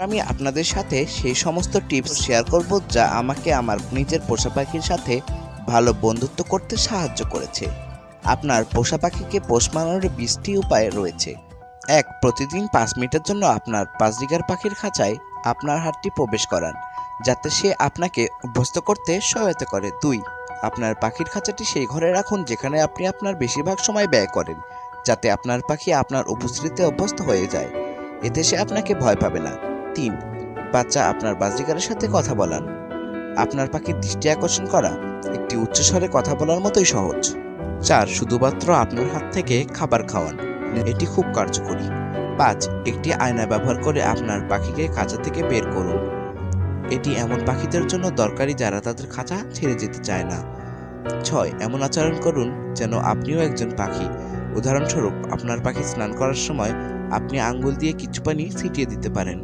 আমি আপনাদের সাথে সেই সমস্ত টিপস শেয়ার করব যা আমাকে আমার নিজের পোষা পাখির সাথে ভালো বন্ধুত্ব করতে সাহায্য করেছে। আপনার পোষা পাখিকে পোষ মানানোর 20টি উপায় রয়েছে। 1. প্রতিদিন 5 মিনিটের জন্য আপনার বাজরিগার পাখির খাঁচায় আপনার হাতটি প্রবেশ করান, যাতে সে আপনাকে অভ্যস্ত করতে সহায়তা করে। 2. আপনার পাখির খাঁচাটি সেই ঘরে রাখুন যেখানে আপনি আপনার বেশিরভাগ সময় ব্যয় করেন, যাতে আপনার পাখি আপনার উপস্থিতিতে অভ্যস্ত হয়ে যায়। এতে সে আপনাকে ভয় পাবে না। 3. বাচ্চা আপনার বাজরিগারের সাথে কথা বলান। আপনার পাখির দৃষ্টি আকর্ষণ করা একটি উচ্চস্বরে কথা বলার মতোই সহজ। 4. শুধুমাত্র আপনার হাত থেকে খাবার খাওয়ান, এটি খুব কার্যকরী। 5. একটি আয়না ব্যবহার করে আপনার পাখিকে খাঁচা থেকে বের করুন। এটি এমন পাখিদের জন্য দরকারি যারা তাদের খাঁচা ছেড়ে যেতে চায় না। 6. এমন আচরণ করুন যেন আপনিও একজন পাখি। উদাহরণস্বরূপ, আপনার পাখি স্নান করার সময় আপনি আঙ্গুল দিয়ে কিছু পানি ছিটিয়ে দিতে পারেন।